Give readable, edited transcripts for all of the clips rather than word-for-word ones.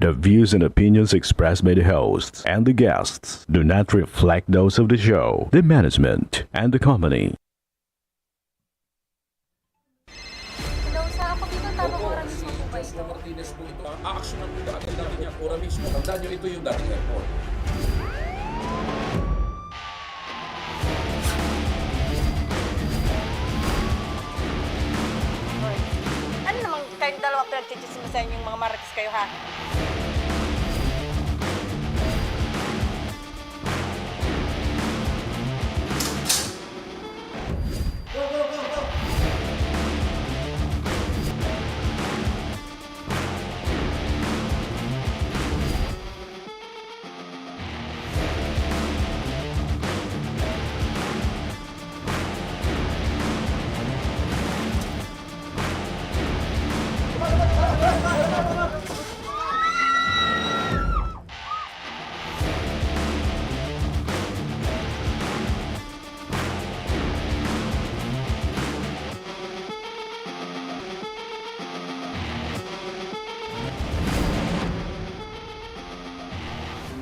The views and opinions expressed by the hosts and the guests do not reflect those of the show, the management, and the company. Hello, sa ako dito, tamang oras mismo po ba ito? Martinez po ito. Aaksyonan po agad namin niya. Ora mismo. Tandaan nyo, ito yung dating airport. Ano namang kayong dalawa pinagchichismisan yung mga marites kayo, ha?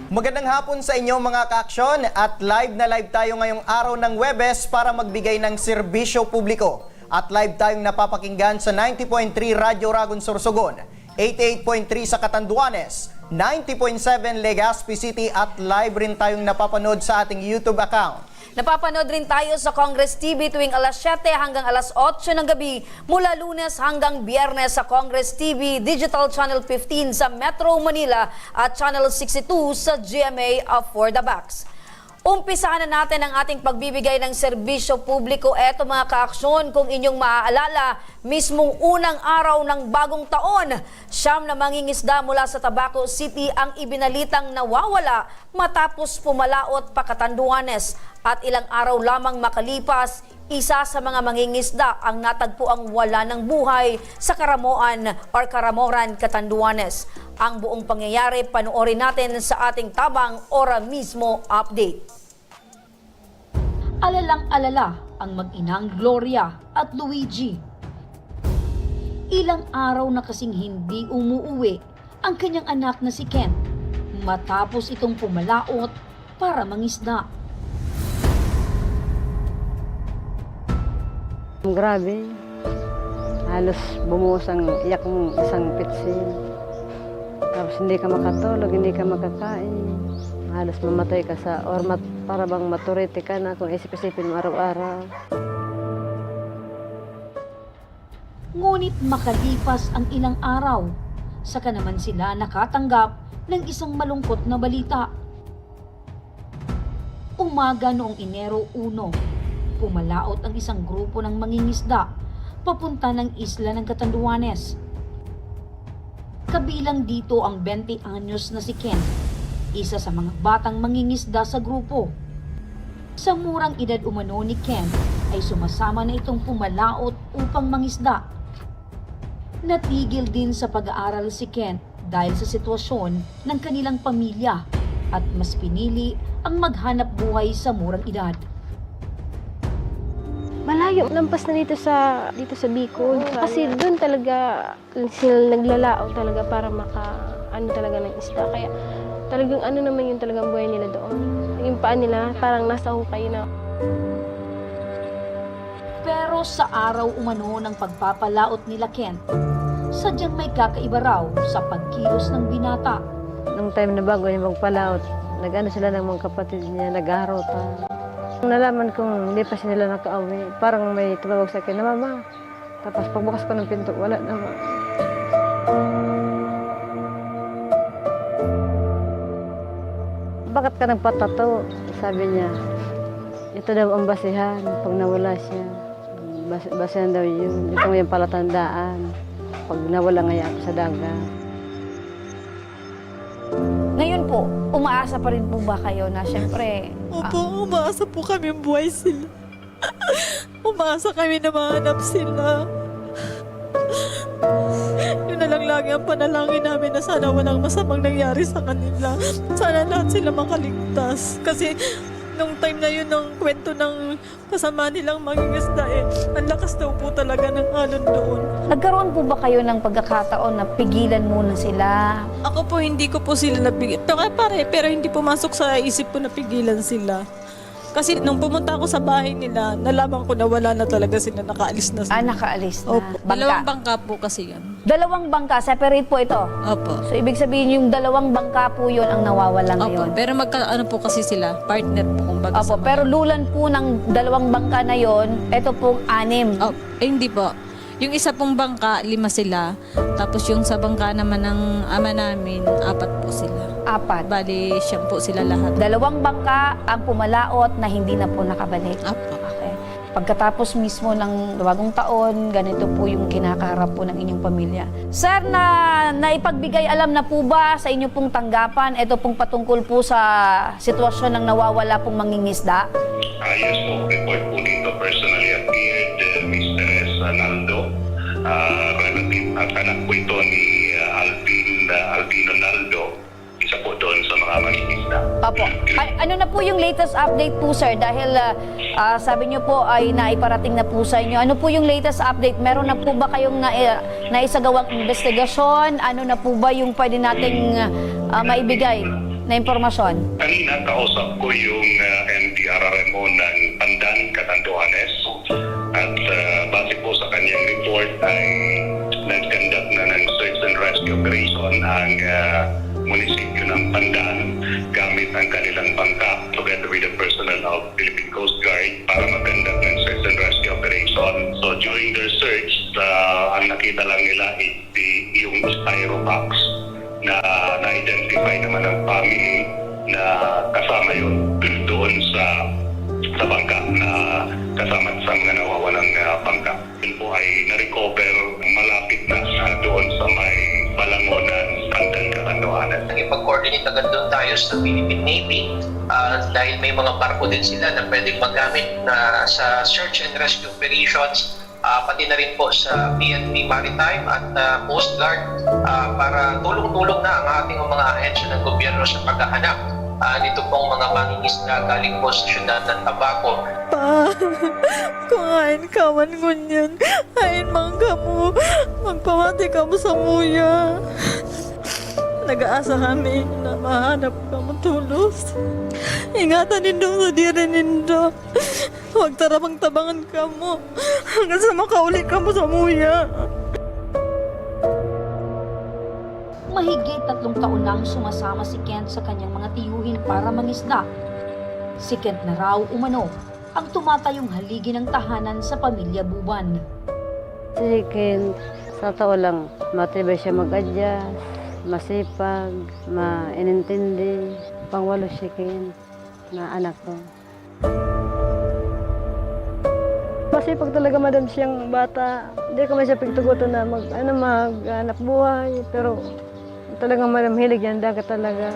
Magandang hapon sa inyo mga ka-aksyon at live na live tayo ngayong araw ng Huwebes para magbigay ng serbisyo publiko. At live tayong napapakinggan sa 90.3 Radyo Ragon Sorsogon, 88.3 sa Catanduanes, 90.7 Legazpi City at live rin tayong napapanood sa ating YouTube account. Napapanood rin tayo sa Congress TV tuwing alas 7 hanggang alas 8 ng gabi mula Lunes hanggang Biyernes sa Congress TV Digital Channel 15 sa Metro Manila at Channel 62 sa GMA for the Box. Umpisahan na natin ang ating pagbibigay ng serbisyo publiko. Eto mga ka-aksyon, kung inyong maaalala, mismong unang araw ng bagong taon, 9 na mangingisda mula sa Tabaco City ang ibinalitang nawawala matapos pumalaot pa Catanduanes. At ilang araw lamang makalipas, isa sa mga mangingisda ang natagpuang wala ng buhay sa Karamoan or Karamoran, Catanduanes. Ang buong pangyayari panoorin natin sa ating tabang Ora Mismo update. Alalang-alala ang mag-inang Gloria at Luigi. Ilang araw na kasing hindi umuuwi ang kanyang anak na si Ken matapos itong pumalaot para mangisda. Grabe. Halos bumuhos ang iyak mong isang pitsin. Tapos hindi ka makatulog, hindi ka makakain. Halos mamatay ka sa para bang maturity ka na kung isip-isipin mo araw-araw. Ngunit makalipas ang ilang araw, saka naman sila nakatanggap ng isang malungkot na balita. Umaga noong Enero 1, pumalaot ang isang grupo ng mangingisda papunta ng isla ng Catanduanes. Kabilang dito ang 20 anyos na si Ken, isa sa mga batang mangingisda sa grupo. Sa murang edad umano ni Ken ay sumasama na itong pumalaot upang mangisda. Natigil din sa pag-aaral si Ken dahil sa sitwasyon ng kanilang pamilya at mas pinili ang maghanap buhay sa murang edad. Malayo, lampas na dito sa Bicol. Kasi doon talaga sila naglalao talaga para talaga ng isda. Kaya talagang naman yung talagang buhay nila doon. Yung paan nila parang nasa hukay na. Pero sa araw umano ng pagpapalaot nila Ken, sadyang may kakaiba raw sa pagkilos ng binata. Nung time na bago yung magpalaot, sila ng mga kapatid niya, nag-aharota. Nalaman kong hindi pa sila nakauwi. Parang may tumawag sa akin na, "Mama." Tapos pagbukas ko ng pinto, wala naman. "Bakit ka nagpatato?" Sabi niya. "Ito daw ang basihan pag nawala siya. Basihan daw yun. Ito yung palatandaan pag nawala nga ako sa dagat." Ngayon po, umaasa pa rin po ba kayo na syempre... Opo, umaasa po kami buhay sila. Umaasa kami na mahanap sila. Yun na lang lagi ang panalangin namin na sana walang masamang nangyari sa kanila. Sana lahat sila makaligtas. Kasi nung time na yun, ng kwento ng kasama nilang mangingisda ang lakas daw po talaga ng alon doon. Nagkaroon po ba kayo ng pagkakataon na pigilan muna sila? Ako po, hindi ko po sila napigil. Pero hindi pumasok sa isip ko na pigilan sila. Kasi nung pumunta ako sa bahay nila, nalaman ko na wala na talaga sila, nakaalis na sila. Nakaalis na. Opo. Dalawang bangka po kasi yan. Dalawang bangka, separate po ito. Opo. So, ibig sabihin yung dalawang bangka po yun ang nawawala Opo. ngayon. Pero ano po kasi sila, partner po kumbaga Opo, sa mga- pero lulan po ng dalawang bangka na yon, ito pong 6. Hindi po. Yung isa pong bangka, 5 sila. Tapos yung sa bangka naman ng ama namin, 4 po sila. 4. Bali, 10 po sila lahat. Dalawang bangka ang pumalaot na hindi na po nakabalik. Opo. Okay. Pagkatapos mismo ng 2 taon, ganito po yung kinakaharap po ng inyong pamilya. Sir, naipagbigay alam na po ba sa inyo pong tanggapan, ito pong patungkol po sa sitwasyon ng nawawala pong mangingisda? Yes po, report po dito personally appeared Mr. S. Naldo, relative at anak po ito ni Albino Naldo, isa po doon sa mga mangingisda. Opo. Ano na po yung latest update po, sir? Dahil sabi niyo po ay naiparating na po sa inyo. Ano po yung latest update? Meron na po ba kayong naisagawang investigasyon? Ano na po ba yung pwede nating maibigay na impormasyon? Kanina kausap ko yung NDRRMO ng Pandan, Catanduanes, at base po sa kanyang report ay nag-conduct na ng search and rescue operation ang munisipyo ng Pandan gamit ang kanilang bangka together with the personnel of Philippine Coast Guard para mag-conduct ng search and rescue operation. So during their search, ang nakita lang nila yung styrobox na na-identify naman ng family na kasama yun doon sa bangka na kasama sa mga nawawalang bangka. Yun po ay na-recover malapit na doon sa may Balangonan, Pandan, Catanduanes. Nagipag-coordinate agad doon tayo sa Philippine Navy dahil may mga barko din sila na pwedeng magamit na sa search and rescue operations, pati na rin po sa PNP Maritime at Coast Guard para tulong-tulong na ang ating mga ahensya ng gobyerno sa paghahanap nito pong mga mangingisda galing po sa syudad ng Tabaco. Pa, kung hain ka man ngunyan, hain man ka mo, magpamati ka mo sa muya. Nag-aasa kami na mahanap ka mo tulos. Ingatan nindo sa diri nindo. Huwag tarabang-tabangan ka mo hanggang sa makauli ka mo sa muya. Mahigit 3 taon nang sumasama si Kent sa kanyang mga tiyuhin para mangisda. Si Kent na raw umano ang tumatayong haligi ng tahanan sa pamilya Buban. Si Ken, sa tao lang, matibay siya mag-adjust, masipag, mainintindi. Pangwalo si Ken na anak ko. Masipag talaga, madam, siyang bata. Hindi ko man siya pagtugutan na mag-anak buhay. Pero talagang madam, hilig yan dagat talaga.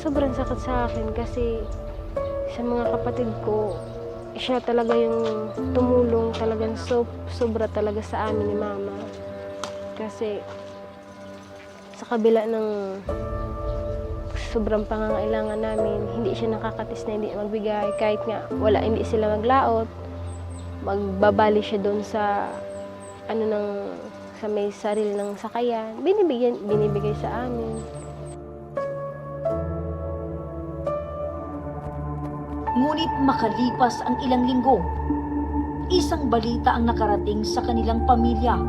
Sobrang sakit sa akin kasi sa mga kapatid ko, siya talaga yung tumulong talagang sobra talaga sa amin ni Mama. Kasi sa kabila ng sobrang pangangailangan namin, hindi siya nakakatis na hindi magbigay. Kahit nga hindi sila maglaot, magbabali siya doon sa sa may sarili ng sakayan. Binibigay sa amin. Ngunit makalipas ang ilang linggo, isang balita ang nakarating sa kanilang pamilya.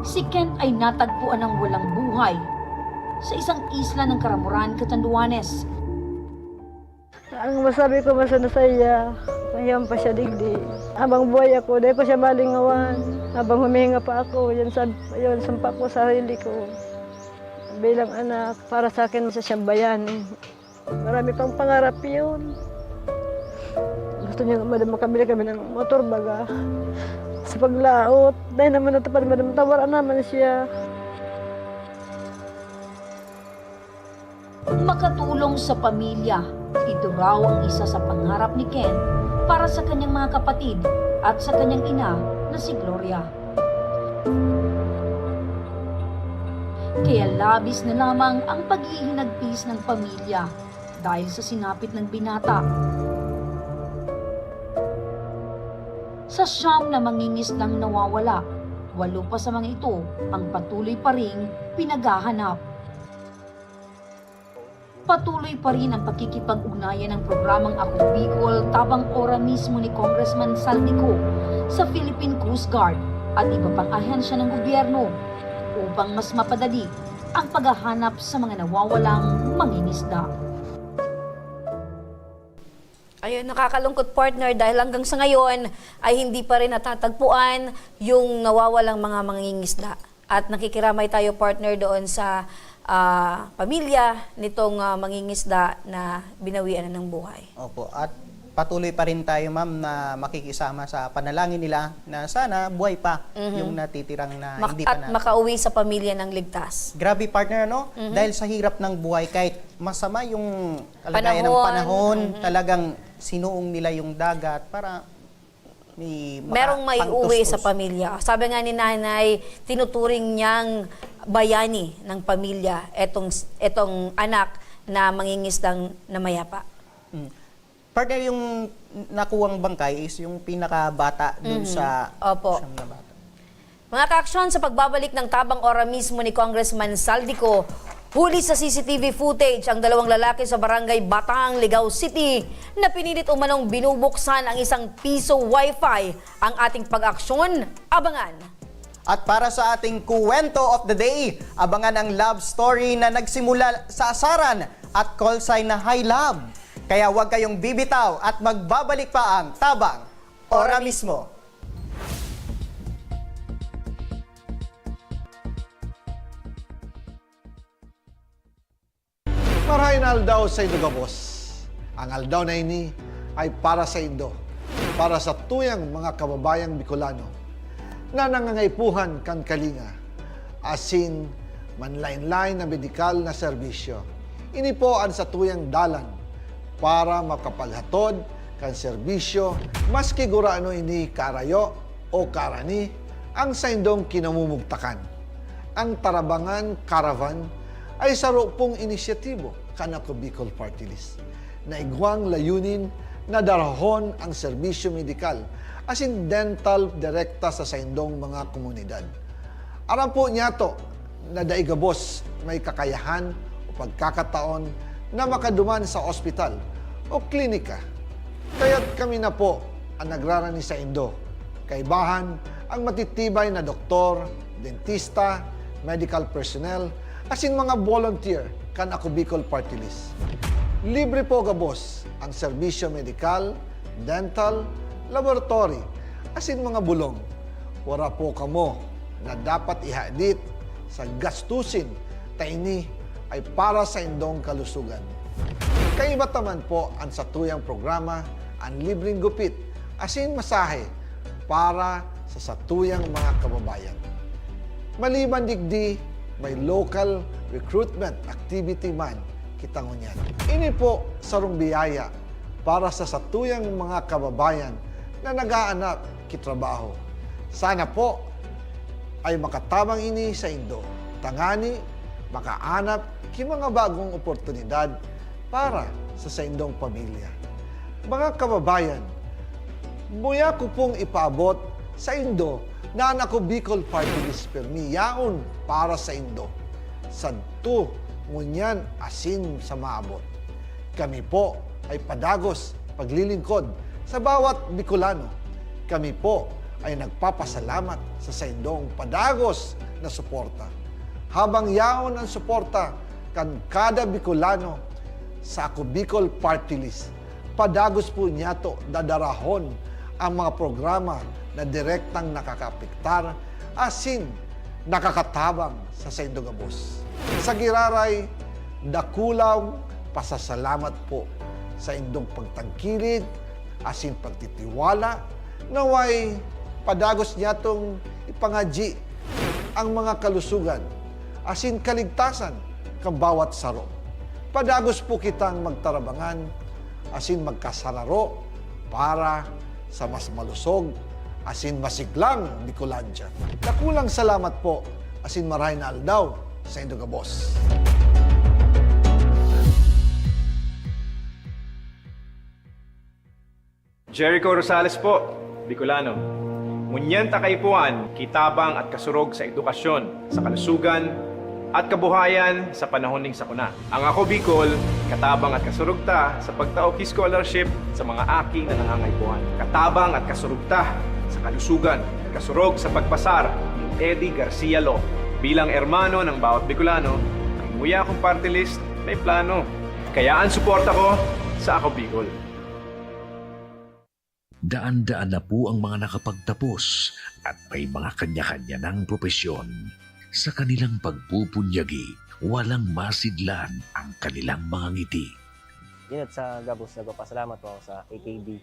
Si Kent ay natagpuan ng walang buhay sa isang isla ng Karamuran, Catanduanes. Ang masabi ko masana sa iya, mayroon pa siya digdi. Habang buhay ako, dahil pa siya malingawan. Habang humihinga pa ako, yun sampa ko sa sarili ko. Bilang anak, para sa akin siya siyang bayani. Marami pang pangarap yun. Gusto niya madam makabili kami ng motor baga. Sa paglaot, dahil naman natapad madam, tawaran naman siya. Makatulong sa pamilya, ito raw ang isa sa pangarap ni Ken para sa kanyang mga kapatid at sa kanyang ina na si Gloria. Kaya labis na lamang ang paghihinagpis ng pamilya dahil sa sinapit ng binata. Sa 9 na mangingisdang nawawala, 8 pa sa mga ito ang patuloy pa ring pinaghahanap. Patuloy pa rin ang pakikipag-ugnayan ng programang Ako Bicol tabang ora mismo ni Congressman Saldico sa Philippine Coast Guard at iba pang ahensya ng gobyerno upang mas mapadali ang paghahanap sa mga nawawalang mangingisda. Ayun, nakakalungkot partner dahil hanggang sa ngayon ay hindi pa rin natatagpuan yung nawawalang mga mangingisda. At nakikiramay tayo partner doon sa pamilya nitong mangingisda na binawian na ng buhay. Opo, at patuloy pa rin tayo ma'am na makikisama sa panalangin nila na sana buhay pa yung natitirang na hindi pa At makauwi sa pamilya ng ligtas. Grabe partner, no? Dahil sa hirap ng buhay, kahit masama yung kalagayan ng panahon, talagang sinuong nila yung dagat para Merong may uwi sa pamilya. Sabi nga ni nanay, tinuturing niyang bayani ng pamilya etong anak na mangingisdang namayapa. Partner, yung nakuwang bangkay is yung pinakabata dun sa Opo. siyam na bata. Mga kaaksyon, sa pagbabalik ng tabang ora mismo ni Congressman Saldico, huli sa CCTV footage ang 2 lalaki sa barangay Batang, Ligao City na pinilit umanong binubuksan ang isang piso wifi. Ang ating pag-aksyon, abangan. At para sa ating kuwento of the day, abangan ang love story na nagsimula sa asaran at call sign na high love. Kaya huwag kayong bibitaw at magbabalik pa ang tabang ora mismo. Marahin aldaw sa Indo Gabos. Ang aldaw na ini ay para sa Indo, para sa tuyang mga kababayang Bicolano na nangangaipuhan kan kalinga, asin manlain-lain na medikal na serbisyo. Ini po ang sa tuyang dalan para makapaghatod kan serbisyo maski guraano ini karayo o karani ang sa Indong kinamumugtakan. Ang Tarabangan Caravan ay saro pong inisyatibo kan Ako Bicol Party List na igwang layunin na darahon ang serbisyo medikal asin dental direkta sa saindong mga komunidad. Aram po niya to na daigabos may kakayahan o pagkakataon na makaduman sa ospital o klinika. Kaya't kami na po ang nagrarani sa Indo. Kaibahan ang matitibay na doktor, dentista, medical personnel, asin mga volunteer kan Ako Bicol Party List. Libre po gabos ang serbisyo medikal, dental, laboratory, asin mga bulong. Wala po kamo na dapat ihadit sa gastusin taini ay para sa indong kalusugan. Kaiba taman po ang satuyang programa ang libreng gupit asin masahe para sa satuyang mga kababayan. Maliban digdi, may local recruitment activity man kitang unyan. Ini po sarong biyaya para sa satuyang mga kababayan na nag-aanap kitrabaho. Sana po ay makatabang ini sa Indo. Tangani, makaanap ki mga bagong oportunidad para sa Indong pamilya. Mga kababayan, buya ko pong ipaabot sa Indo na ang Ako Bicol Party List permi yaon para sa Indo. Sadto ngunyan asin sa maabot. Kami po ay padagos paglilingkod sa bawat Bicolano. Kami po ay nagpapasalamat sa saindong padagos na suporta. Habang yaon ang suporta kan kada Bicolano sa Ako Bicol Party List, padagos po niya to dadarahon ang mga programa na direktang nakakapiktar asin nakakatabang sa Saindo Gabos. Sa giraray, dakulaw pasasalamat po sa indong pagtangkilig asin pagtitiwala naway padagos niya tong ipangaji ang mga kalusugan asin kaligtasan kang bawat saro. Padagos po kitang magtarabangan asin magkasararo para sa mas malusog asin masiglang Bicolandia. Nakulang salamat po asin marahin na aldaw sa Indogabos. Jericho Rosales po, Bicolano. Ngunyan takaypuan, kitabang at kasurog sa edukasyon, sa kalusugan, at kabuhayan sa panahon ning sakuna. Ang ako Bicol, katabang at kasurog ta sa pagtaoki scholarship sa mga aking nanangangaypuan. Katabang at kasurog ta sa kalusugan, kasurog sa pagpasar ni Eddie Garcia Lo. Bilang ermano ng bawat Bicolano, ang muya kong party list may plano. Kaya ang suporta ko sa ako Bicol. Daan-daan na po ang mga nakapagtapos at may mga kanya-kanya ng propesyon. Sa kanilang pagpupunyagi, walang masidlan ang kanilang mga ngiti. Inat sa Gabos, nagpapasalamat po ako sa AKB.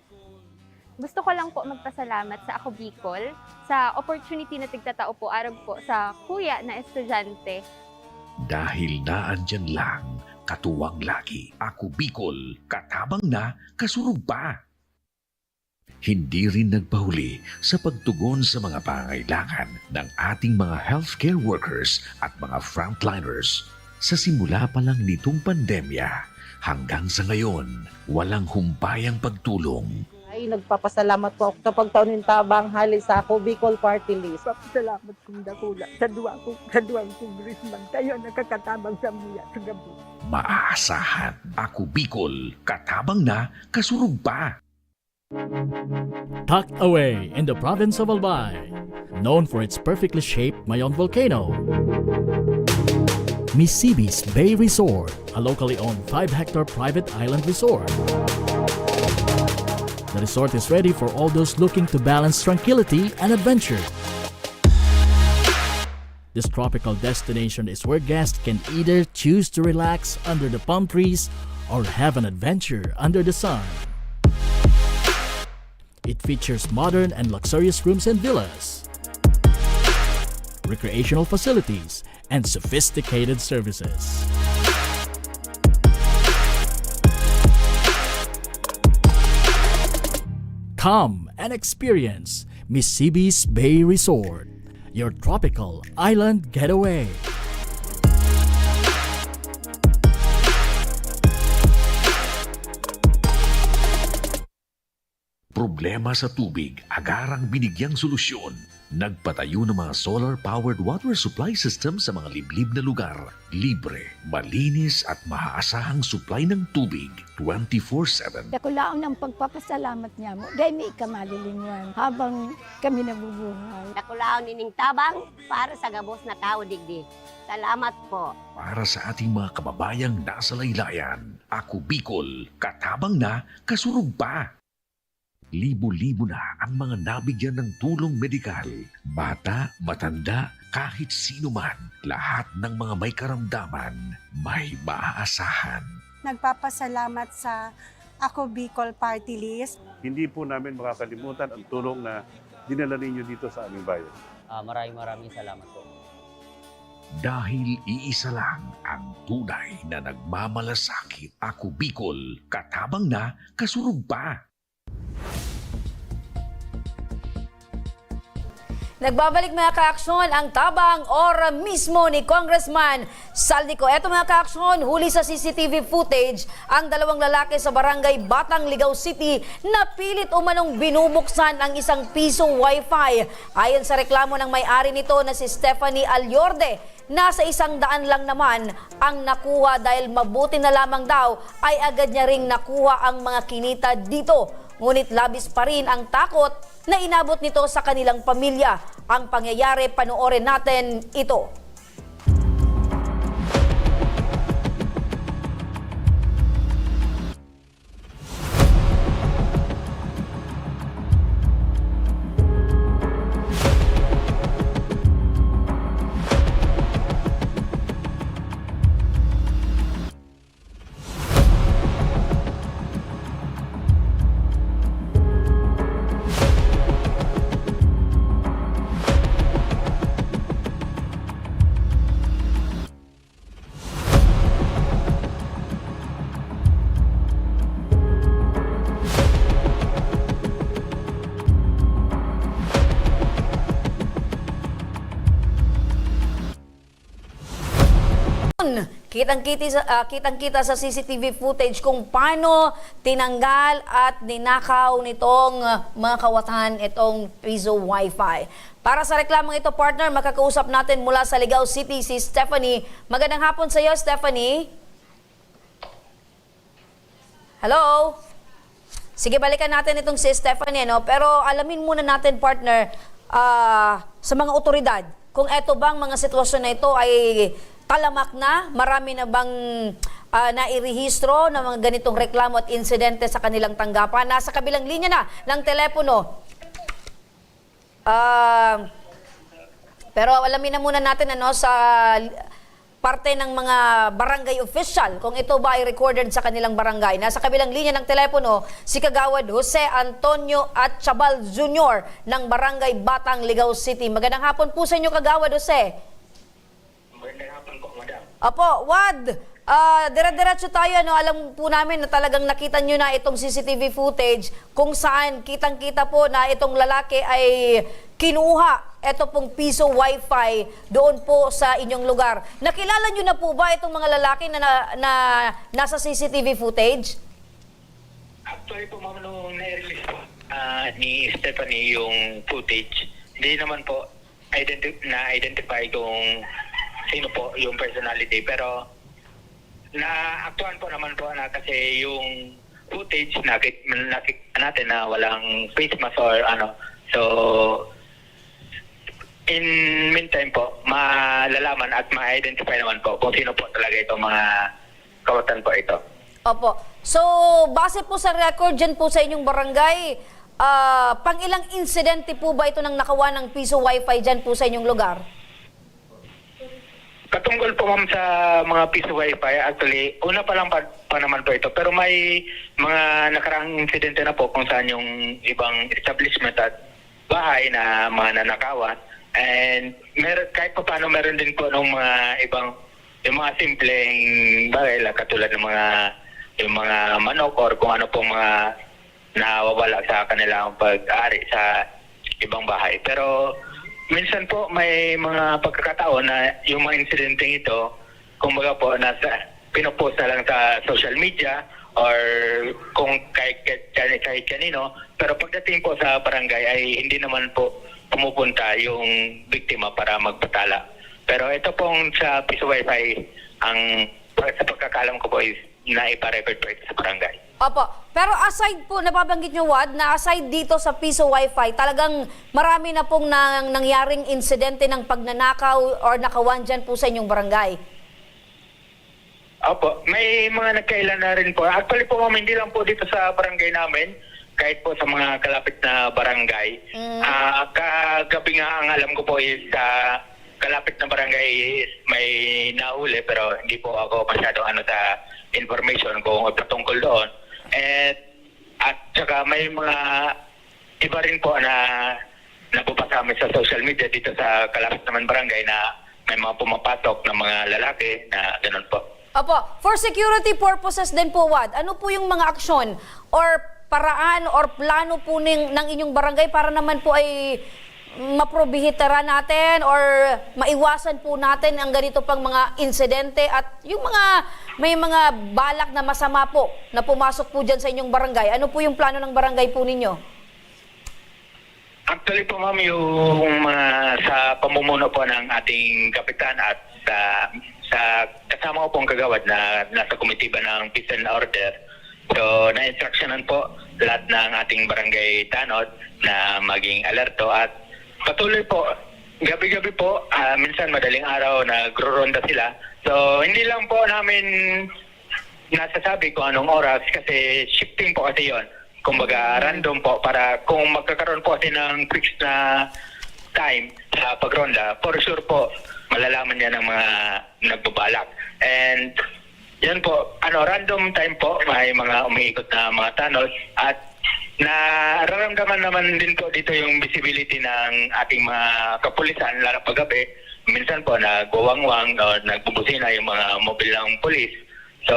Gusto ko lang po magpasalamat sa Ako Bicol sa opportunity na tigtatao po arog po sa kuya na estudyante. Dahil naandyan lang, katuwang lagi, Ako Bicol, katabang na, kasurog pa. Hindi rin nagpahuli sa pagtugon sa mga pangangailangan ng ating mga healthcare workers at mga frontliners. Sa simula pa lang nitong pandemya, hanggang sa ngayon, walang humpayang pagtulong. Ay, nagpapasalamat po ako sa pagtaon ng tabang hali sa Ako Bicol Party List. Salamat kong dakula sa duwang congressman. Kayo nakakatabang sa mga sa gabi. Maaasahan, Ako Bicol, katabang na, kasurog pa. Tucked away in the province of Albay, known for its perfectly shaped Mayon volcano, Misibis Bay Resort, a locally owned 5-hectare private island resort. The resort is ready for all those looking to balance tranquility and adventure. This tropical destination is where guests can either choose to relax under the palm trees or have an adventure under the sun. It features modern and luxurious rooms and villas, recreational facilities, and sophisticated services. Come and experience Misibis Bay Resort, your tropical island getaway. Problema sa tubig, agarang binigyang solusyon. Nagpatayo ng mga solar-powered water supply system sa mga liblib na lugar. Libre, malinis at maaasahang supply ng tubig 24/7. Dakulaon ng pagpapasalamat niya mo dahil may kamalilinguan habang kami nabubuhay. Dakulaon nining tabang para sa Gabos na tao digdi. Salamat po. Para sa ating mga kababayang nasa laylayan, Ako Bicol, katabang na, kasurog pa. Libo-libo na ang mga nabigyan ng tulong medikal. Bata, matanda, kahit sino man, lahat ng mga may karamdaman, may maaasahan. Nagpapasalamat sa Ako Bicol Party List. Hindi po namin makakalimutan ang tulong na dinala ninyo dito sa aming bayan. Maraming salamat po. Dahil iisa lang ang tunay na nagmamalasakit. Ako Bicol, katabang na, kasurog pa. Nagbabalik mga kaaksyon ang tabang ora mismo ni Congressman Saldico. Eto mga kaaksyon, huli sa CCTV footage ang dalawang lalaki sa barangay Batang Ligaw City na pilit umanong binubuksan ang isang pisong wifi. Ayon sa reklamo ng may-ari nito na si Stephanie Alyorde, nasa 100 lang naman ang nakuha dahil mabuti na lamang daw ay agad niya ring nakuha ang mga kinita dito. Ngunit labis pa rin ang takot na inabot nito sa kanilang pamilya. Ang pangyayari, panoorin natin ito. kitang-kita sa CCTV footage kung paano tinanggal at ninakaw nitong mga kawatan itong piso wifi. Para sa reklamong ito, partner, makakausap natin mula sa Ligao City si Stephanie. Magandang hapon sa iyo, Stephanie. Hello? Sige, balikan natin itong si Stephanie, no? Pero alamin muna natin, partner, sa mga otoridad, kung eto bang mga sitwasyon na ito ay talamak na, marami na bang nairehistro ng mga ganitong reklamo at insidente sa kanilang tanggapan. Nasa kabilang linya na ng telepono. Pero alamin na muna natin sa parte ng mga barangay official kung ito ba ay recorded sa kanilang barangay. Nasa kabilang linya ng telepono si Kagawad Jose Antonio Atchabal Jr. ng Barangay Batang, Ligao City. Magandang hapon po sa inyo, Kagawad Jose. Magandang hapon po, madam. Apo, Wad, dire-diretso tayo. Alam po namin na talagang nakita nyo na itong CCTV footage kung saan kitang-kita po na itong lalaki ay kinuha ito pong piso wifi doon po sa inyong lugar. Nakilala nyo na po ba itong mga lalaki na nasa CCTV footage? Actually po, ma'am, nung na-release po ni Stephanie yung footage, hindi naman po na-identify kung sino po yung personality. Pero na-aktuhan po naman po na kasi yung footage nakita natin na walang face mask or ano. So, in meantime po, malalaman at ma-identify naman po kung sino po talaga itong mga kawatan po ito. Opo. So, base po sa record dyan po sa inyong barangay, pang ilang insidente po ba ito nang nakawa ng piso wifi dyan po sa inyong lugar? Katungkol po, ma'am, sa mga piso wifi, actually, una pa lang pa naman po ito. Pero may mga nakaraang insidente na po kung saan yung ibang establishment at bahay na mga nanakawan. And kahit pa paano meron din po ng mga ibang, yung mga simpleng bagay, katulad ng yung mga manok or kung ano pong mga nawawala sa kanilang pag-aari sa ibang bahay. Pero minsan po may mga pagkakataon na yung mga insidenteng ito, kumbaga po, pinopost na lang sa social media or kung kahit kanino. Pero pagdating po sa barangay ay hindi naman po pumupunta yung biktima para magpatala. Pero ito pong sa piso wifi, sa pagkakalam ko po is naipa-record po ito sa barangay. Opo. Pero aside po, nababanggit nyo, Wad, na aside dito sa piso wifi, talagang marami na pong nangyaring insidente ng pagnanakaw or nakawan dyan po sa inyong barangay. Opo. May mga nagkailan na rin po. Actually po, ma'am, hindi lang po dito sa barangay namin, kahit po sa mga kalapit na barangay. Kagabi nga ang alam ko po is sa kalapit na barangay is may nahuli, pero hindi po ako masyadong sa information kung patungkol doon. At saka may mga iba rin po na nababasa kami sa social media dito sa kalapit naman barangay na may mga pumapasok na mga lalaki na ganun po. Opo. For security purposes din po, Wad, ano po yung mga aksyon or paraan or plano po ng inyong barangay para naman po ay maprobihitara natin or maiwasan po natin ang ganito pang mga insidente at yung may mga balak na masama po na pumasok po dyan sa inyong barangay. Ano po yung plano ng barangay po ninyo? Actually po, ma'am, yung sa pamumuno po ng ating kapitan at sa kasama ko pong kagawad na nasa komitiba ng Peace and Order. So, na-instructionan po lahat ng ating barangay tanod na maging alerto at patuloy po, gabi-gabi po, minsan madaling araw nagro-ronda sila. So, hindi lang po namin nasasabi kung anong oras kasi shifting po kasi yon. Kumbaga, random po para kung magkakaroon po kasi ng fixed na time sa pagronda, for sure po, malalaman niya ng mga nagbabalak. And yan po, random time po, may mga umiikot na mga tunnel at nararamdaman naman din po dito yung visibility ng ating mga kapulisan, lalo paggabi. Minsan po nagwawangwang o nagbubusina yung mga mobile ng pulis. So,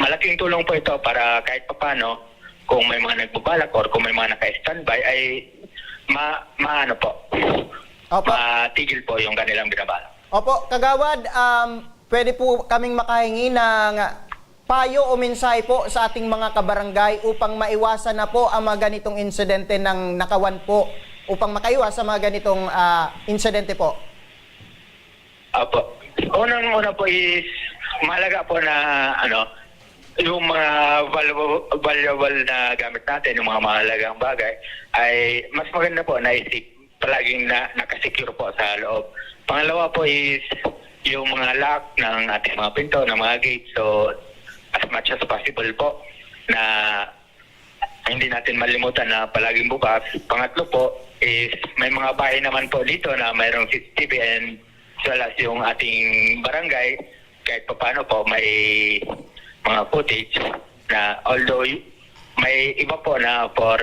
malaking tulong po ito para kahit papano, kung may mga nagbabalak or kung may mga naka-standby ay matigil po yung kanilang binabalak. Opo, Kagawad, pwede po kaming makahingi ng payo o mensahe po sa ating mga kabarangay upang maiwasan na po ang mga ganitong insidente ng nakawan po, upang makaiwas sa mga ganitong insidente po? Apo. Unang-una po is mahalaga po na yung mga valuable na gamit natin, yung mga mahalagang bagay, ay mas maganda po na isip palaging nakasecure po sa loob. Pangalawa po is yung mga lock ng ating mga pinto, ng mga gate. So, as much as possible po na hindi natin malimutan na palaging bukas. Pangatlo po is may mga bahay naman po dito na mayroong CCTV and as well as yung ating barangay, kahit paano po may mga footage na although may iba po na for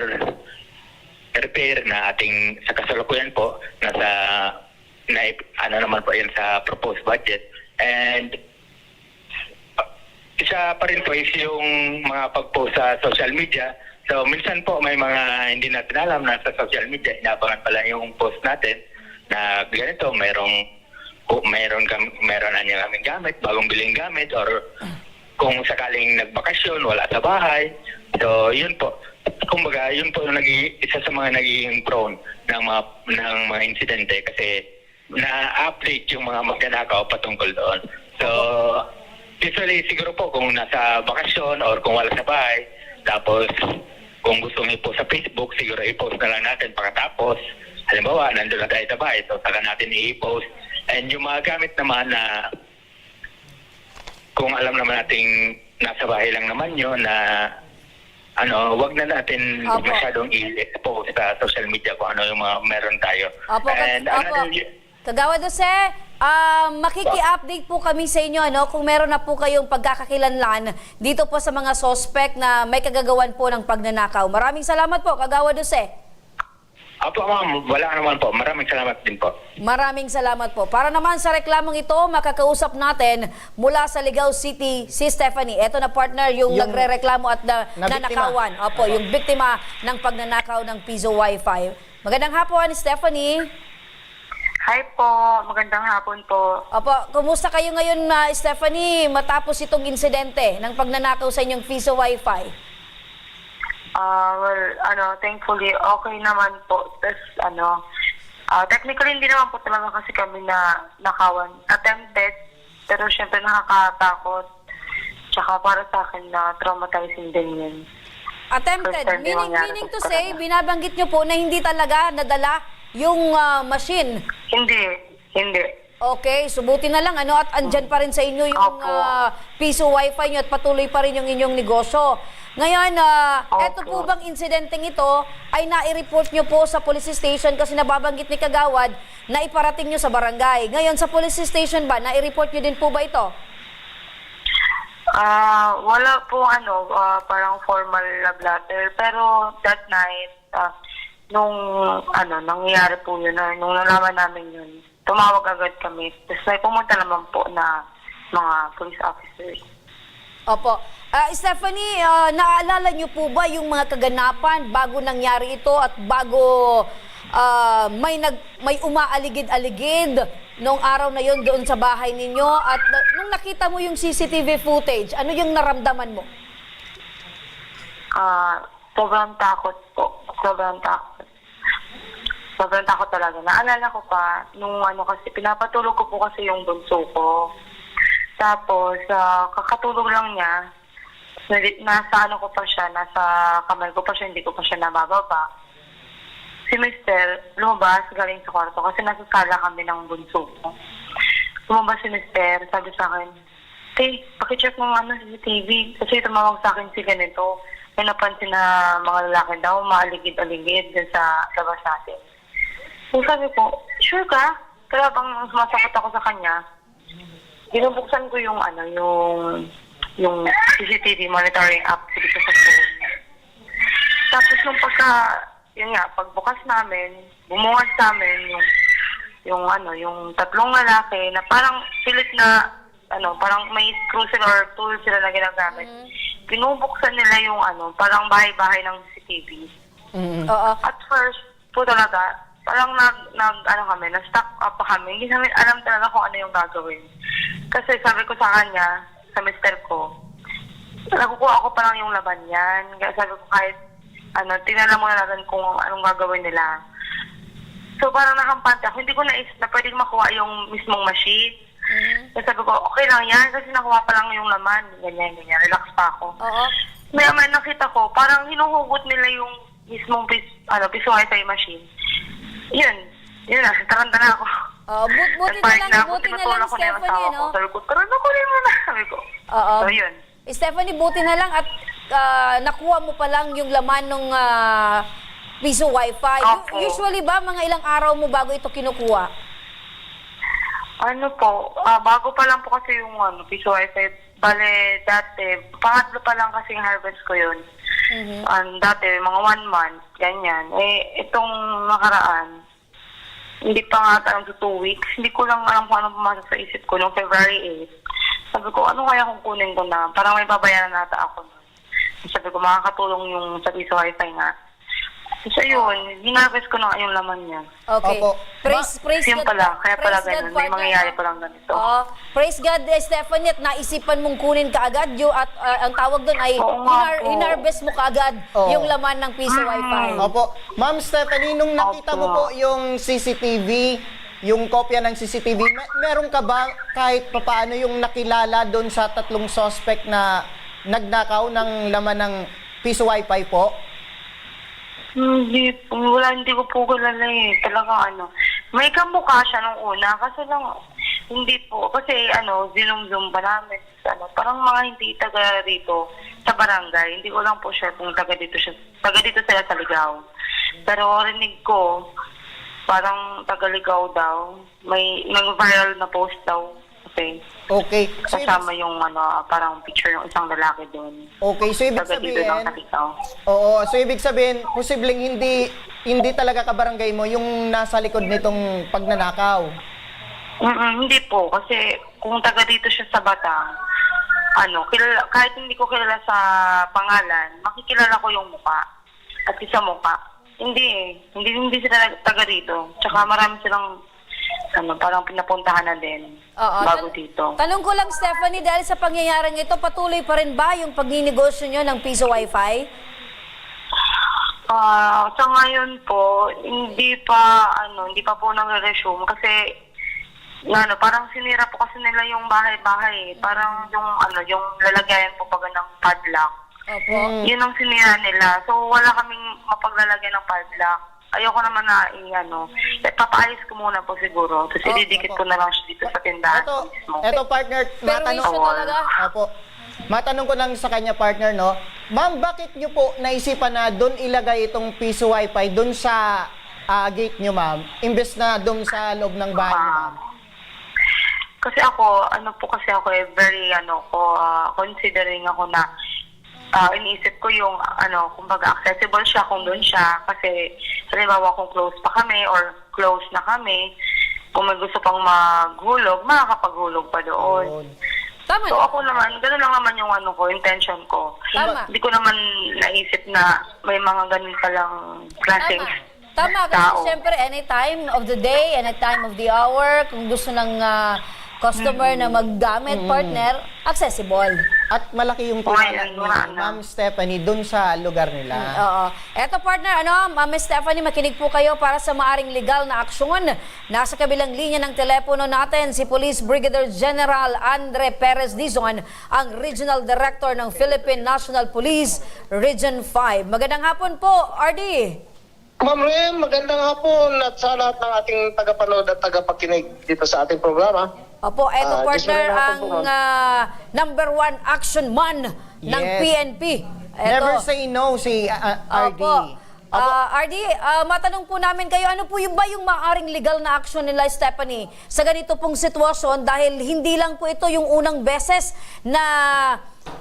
repair na ating sa kasalukuyan po naman po yan sa proposed budget. And isa pa rin po is yung mga pag-post sa social media. So minsan po may mga hindi natin alam na sa social media, inaabangan pala yung post natin na ganito, meron na niya kaming gamit, bagong biling gamit, or kung sakaling nagbakasyon, wala sa bahay. So yun po. Kumbaga, yun po isa sa mga nagiging prone ng mga insidente kasi na-update yung mga magnanakaw patungkol doon. So, usually siguro po kung nasa bakasyon or kung wala sa bahay, tapos kung gusto niyo po sa Facebook, siguro i-post na lang natin pagkatapos. Halimbawa, nandun na tayo sa bahay, so saka natin i-post. And yung mga gamit naman na kung alam naman nating nasa bahay lang naman yun na wag na natin masyadong i-expose sa social media kung ano yung mga meron tayo. Opo, Kagawad Jose, makiki-update po kami sa inyo kung meron na po kayong pagkakakilanlan dito po sa mga suspect na may kagagawan po ng pagnanakaw. Maraming salamat po, Kagawad Jose. Opo, ma'am. Wala naman po. Maraming salamat din po. Maraming salamat po. Para naman sa reklamong ito, makakausap natin mula sa Ligao City si Stephanie. Ito na partner yung nagre-reklamo at nanakawan. Opo, yung biktima ng pagnanakaw ng Piso Wi-Fi. Magandang hapon, Stephanie. Hi po, magandang hapon po. Opo, kumusta kayo ngayon, Stephanie, matapos itong insidente ng pagnanakaw sa inyong Piso Wi-Fi? Thankfully, okay naman po. Technically, hindi naman po talaga kasi kami na nakawan. Attempted, pero syempre nakakatakot. Tsaka para sa akin na traumatizing din yun. Attempted, meaning to say, binabanggit nyo po na hindi talaga nadala yung machine? Hindi. Okay, subuti na lang at andyan pa rin sa inyo yung Piso Wi-Fi nyo at patuloy pa rin yung inyong negosyo. Ngayon, eto po bang insidenteng ito ay nai-report nyo po sa police station kasi nababanggit ni Kagawad na iparating nyo sa barangay. Ngayon, sa police station ba, nai-report nyo din po ba ito? Wala po parang formal love letter. Pero that night, nung nangyayari po yun, nung nalaman namin yun, tumawag agad kami. Tapos may pumunta naman po na mga police officers. Opo. Stephanie, naalala niyo po ba yung mga kaganapan bago nangyari ito at bago may umaaligid-aligid nung araw na yon doon sa bahay ninyo? At nung nakita mo yung CCTV footage, ano yung naramdaman mo? Sobrang takot po. Sobrang takot talaga. Naalala ko pa, nung kasi pinapatulog ko po kasi yung bunso ko. Tapos, kakatulog lang niya. Nasa ko pa siya, nasa kamay ko pa siya, hindi ko pa siya nabababa. Si Mr. lumabas galing sa kwarto kasi nasa sala kami ng bunso ko. Lumabas si Mr. Sabi sa akin, pakicheck mo CCTV kasi tumawag sa akin si ganito. May napansin na mga lalaki daw, maaligid-aligid dun sa labas natin. So sabi ko, sure ka? Kaya bang sumasakot ako sa kanya, binubuksan ko yung CCTV monitoring app dito sa phone. Tapos nung pagbukas namin, bumungad sa amin yung tatlong lalaki na parang pilit na parang may screw sila or tool sila na ginagamit. Binubuksan nila yung parang bahay-bahay ng CCTV. At first po talaga, parang na-stuck up pa kami. Hindi namin alam talaga kung ano yung gagawin. Kasi sabi ko sa kanya, sa mister ko, nakukuha ko pa lang yung laban yan. Kaya sabi ko kahit, tingnan muna natin kung anong gagawin nila. So parang nakampante ako. Hindi ko naisip na pwedeng makuha yung mismong machine. Kaya sabi ko, okay lang yan kasi nakuha pa lang yung laman. Ganyan. Relax pa ako. May nakita ko, parang hinuhugot nila yung mismong piso wifi machine. Yun na, taranta na ako. Buti na lang, Stephanie, no? Sabi ko, taranta ko rin muna. Sabi ko. So, yun. Stephanie, buti na lang at nakuha mo pa lang yung laman ng piso wifi. Usually ba, mga ilang araw mo bago ito kinukuha? Bago pa lang po kasi yung piso wifi. Bale, dati, pangatlo pa lang kasing harvest ko yun. Dati, mga 1 month, ganyan. Itong nakaraan, hindi pa nga tayo 2 weeks. Hindi ko lang alam kung ano pumasok sa isip ko noong February 8. Sabi ko, ano kaya kung kunin ko na? Parang may babayaran nata ako. Sabi ko, makakatulong yung sa piso wifi nga. So yun, hinarvest ko na yung laman niya. Okay. Praise yun God. pala, kaya pala Praise ganun. God, May partner, mangyayari no? pa lang ganito. Praise God, Stephanie, at naisipan mong kunin kaagad at ang tawag doon ay hinarvest mo kaagad yung laman ng piso wifi. Opo. Ma'am Stephanie, nung nakita mo po yung CCTV, yung kopya ng CCTV, meron ka ba kahit papaano yung nakilala doon sa 3 suspect na nagnakaw ng laman ng piso wifi po? Hindi ko po kilala eh. Talagang may kamukha siya nung una. Kasi lang, hindi po. Kasi zoom pa namin. Parang mga hindi taga rito sa barangay. Hindi ko lang po sure kung taga dito sila sa Ligaw. Pero rinig ko, parang taga Ligaw daw. May viral na post daw. Okay. So, kasama yung parang picture ng isang lalaki doon. Okay, so ibig sabihin, so ibig sabihin, posibleng hindi talaga kabarangay mo yung nasa likod nitong pagnanakaw. Hindi po, kasi kung taga dito siya sa Batang, kahit hindi ko kilala sa pangalan, makikilala ko yung mukha at sa mukha. Hindi sila taga dito. Tsaka marami silang parang pinapuntahan na din bago dito. Tanong ko lang, Stephanie, dahil sa pangyayaring ito, patuloy pa rin ba yung pagninegosyo nyo ng piso wifi? Sa ngayon po, hindi pa po nag-resume kasi parang sinira po kasi nila yung bahay-bahay. Parang yung lalagayan po pag ng padlock. Opo. Yun ang sinira nila. So wala kaming mapaglalagyan ng padlock. Ayoko naman na papaayos ko muna po siguro. Tapos ididikit ko na lang siya dito sa tindahan. Ito partner, matanong ko lang sa kanya partner, no? Ma'am, bakit nyo po naisipan na doon ilagay itong piso wifi doon sa gate nyo, ma'am? Imbes na doon sa loob ng bahay nyo, ma'am? Kasi ako, very considering ako na iniisip ko yung kumbaga accessible siya kung doon siya kasi halimbawa kung close pa kami or close na kami, kung may gusto pang maghulog, makakapaghulog pa doon. Tama. So ako naman, gano'n lang naman yung intention ko. Tama. Hindi ko naman naisip na may mga ganun palang klaseng Tama, kasi siyempre any time of the day, any time of the hour, kung gusto ng customer na maggamit, partner, accessible. At malaki yung tiwala ni Ma'am Stephanie doon sa lugar nila. Oo. Eto partner, Ma'am Stephanie, makinig po kayo para sa maaring legal na aksyon. Nasa kabilang linya ng telepono natin si Police Brigadier General Andre Perez Dizon, ang Regional Director ng Philippine National Police Region 5. Magandang hapon po, RD. Ma'am Ren, magandang hapon at sa lahat ng ating tagapanood at tagapakinig dito sa ating programa. Opo, eto partner ang number 1 action man ng PNP. Never say no si RD. RD, matanong po namin kayo, ano po yung maaring legal na action nila, Stephanie, sa ganito pong sitwasyon dahil hindi lang po ito yung unang beses na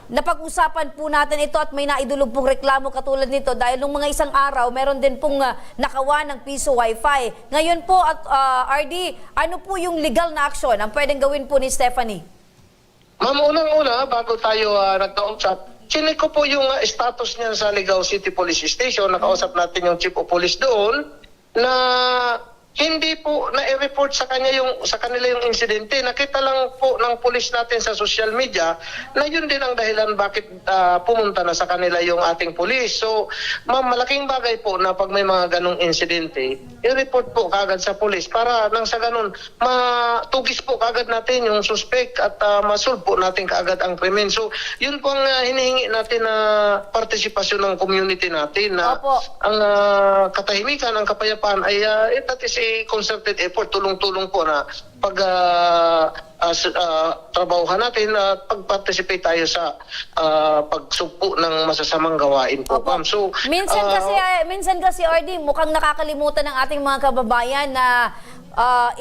napag-usapan po natin ito at may naidulog pong reklamo katulad nito dahil nung mga isang araw, meron din pong nakawa ng piso wifi. Ngayon po, RD, ano po yung legal na action ang pwedeng gawin po ni Stephanie? Ma'am, unang-una, bago tayo nagka-usap, chinik ko po yung status niya sa Ligaw City Police Station. Nakausap natin yung Chief of Police doon na hindi po na-report sa kanila yung insidente. Nakita lang po ng pulis natin sa social media na yun din ang dahilan bakit pumunta na sa kanila yung ating pulis. So, ma'am, malaking bagay po na pag may mga ganong insidente, i-report po kagad sa pulis para nang sa ganon, matugis po kagad natin yung suspect at masolve po natin kagad ang krimen. So, yun po ang hinihingi natin na partisipasyon ng community natin na ang katahimikan, ang kapayapaan ay that is a concerted effort, tulong-tulong po na pag trabahuhan natin at pag-participate tayo sa pagsugpo ng masasamang gawain po. Ma'am. So, minsan kasi RD, mukhang nakakalimutan ng ating mga kababayan na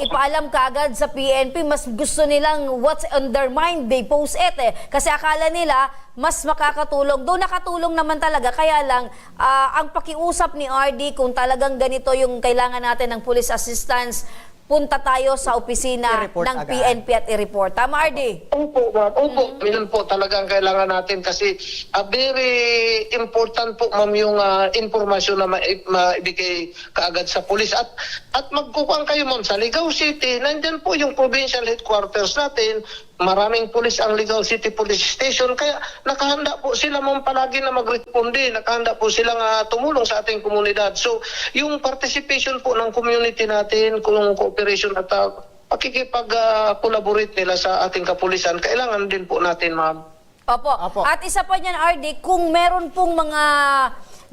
ipaalam kaagad sa PNP, mas gusto nilang what's on their mind, they post it Kasi akala nila mas makakatulong. Doon nakatulong naman talaga. Kaya lang, ang pakiusap ni RD, kung talagang ganito yung kailangan natin ng police assistance, punta tayo sa opisina ng PNP at i-report. Tama, RD? Opo, ma'am. Opo. Yun po talagang kailangan natin kasi very important po, ma'am, yung informasyon na maibigay kaagad sa pulis. At magkukuhan kayo, ma'am, sa Ligao City. Nandyan po yung provincial headquarters natin. Maraming pulis ang Ligao City Police Station. Kaya nakahanda po sila, ma'am, palagi na mag-responde. Nakahanda po silang tumulong sa ating komunidad. So, yung participation po ng community natin, kung cooperation at pakikipag-collaborate nila sa ating kapulisan, kailangan din po natin, ma'am. Opo. At isa pa niyan, RD, kung meron pong mga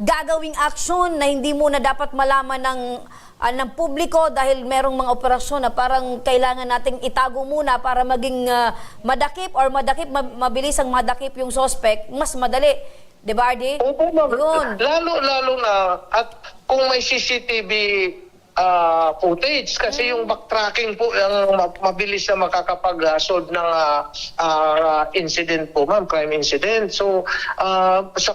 gagawing aksyon na hindi muna dapat malaman ng publiko dahil merong mga operasyon na parang kailangan nating itago muna para maging mabilis ang madakip yung suspect, mas madali. Di ba, RD? Opo, ma'am. Lalo na at kung may CCTV footage kasi yung backtracking po ang mabilis na makakapag-solve ng incident po, ma'am, crime incident. So sa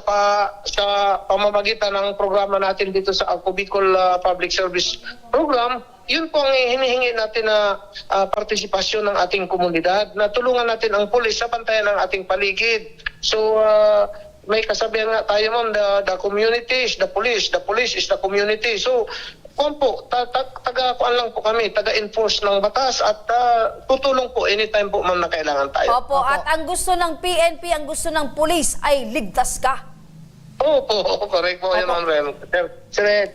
pamamagitan ng programa natin dito sa Ako Bicol Public Service Program, yun po ang hinihingi natin na partisipasyon ng ating komunidad, na tulungan natin ang pulis sa bantayan ng ating paligid. So may kasabihan nga tayo, ma'am, the community is the police is the community. So taga-kuan lang po kami, taga-enforce ng batas at tutulong po anytime po, ma'am, na kailangan tayo. Opo. At ang gusto ng PNP, ang gusto ng pulis ay ligtas ka. Opo, correct po yan, ma'am Rem. Sir,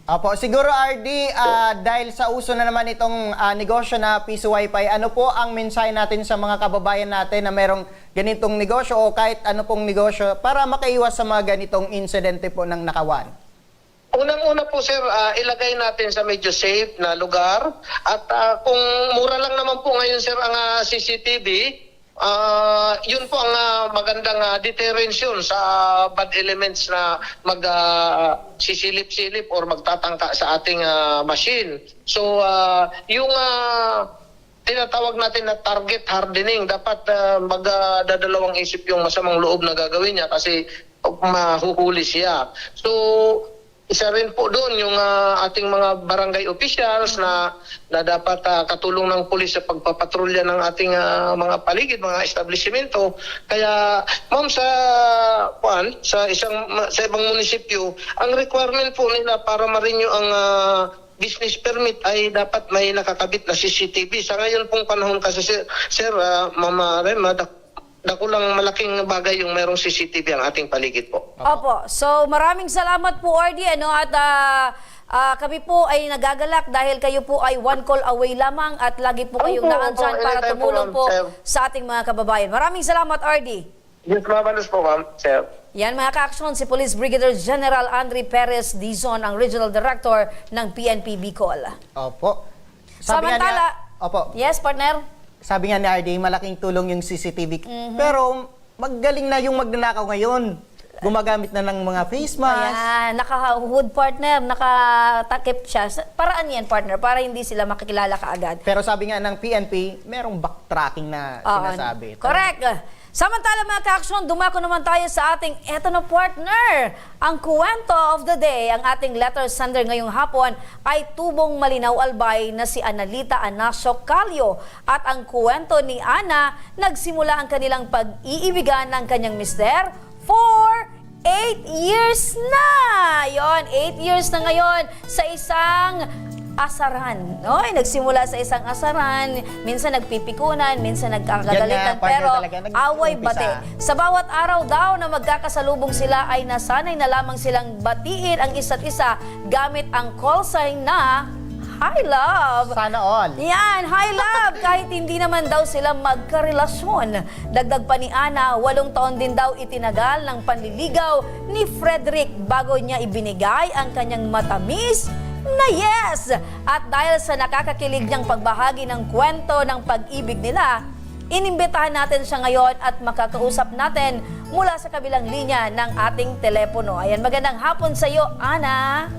Opo, siguro RD, dahil sa uso na naman itong negosyo na piso wifi, ano po ang mensahe natin sa mga kababayan natin na merong ganitong negosyo o kahit ano pong negosyo para makaiwas sa mga ganitong insidente po ng nakawan? Unang-una po, sir, ilagay natin sa medyo safe na lugar. At kung mura lang naman po ngayon, sir, ang CCTV, yun po ang magandang deterrence yun sa bad elements na sisilip-silip or magtatangka sa ating machine. So, yung tinatawag natin na target hardening, dapat magdadalawang isip yung masamang loob na gagawin niya kasi mahuhuli siya. So, isa rin po doon yung ating mga barangay officials na dapat katulong ng pulis sa pagpapatrolya ng ating mga paligid, mga establishmento. Kaya, ma'am, sa ibang munisipyo, ang requirement po nila para ma-renew ang business permit ay dapat may nakakabit na CCTV. Sa ngayon pong panahon kasi, sir, Mama Rema, nakulang malaking bagay yung merong CCTV ang ating paligid po. Opo. So maraming salamat po, RD. At kami po ay nagagalak dahil kayo po ay one call away lamang at lagi po kayong naandyan para tumulong po sa ating mga kababayan. Maraming salamat, RD. Yes, mabalos po, ma'am, sir. Yan, mga ka-aksyon, si Police Brigadier General Andre Perez Dizon, ang Regional Director ng PNP Bicol. Opo. Samantala, yes, partner? Sabi nga ni RD, malaking tulong yung CCTV. Pero magaling na yung magnanakaw ngayon. Gumagamit na ng mga face mask. Ayan, naka-hood, partner, nakatakip siya. Paraan yan, partner, para hindi sila makikilala kaagad. Pero sabi nga ng PNP, merong backtracking na sinasabi. Correct. Samantala, mga ka-aksyon, dumako naman tayo sa ating eto na partner. Ang kwento of the day, ang ating letter sender ngayong hapon ay tubong malinaw albay na si Analita Anasio Calio. At ang kwento ni Ana, nagsimula ang kanilang pag-iibigan ng kanyang mister for 8 years na. Yon, 8 years na ngayon sa isang asaran. No? Nagsimula sa isang asaran, minsan nagpipikunan, minsan nagkakagalitan, Yan nga, partner, pero talaga, away nag-umpisa. bate. Sa bawat araw daw na magkakasalubong sila ay nasanay na lamang silang batiin ang isa't isa gamit ang call sign na Hi Love. Sana all. Yan, Hi Love. Kahit hindi naman daw sila magkarelasyon. Dagdag pa ni Ana, 8 taon din daw itinagal ng panliligaw ni Frederick bago niya ibinigay ang kanyang matamis na yes. At dahil sa nakakakilig niyang pagbahagi ng kwento ng pag-ibig nila, inimbitahan natin siya ngayon at makakausap natin mula sa kabilang linya ng ating telepono. Ayan, magandang hapon sa iyo, Ana.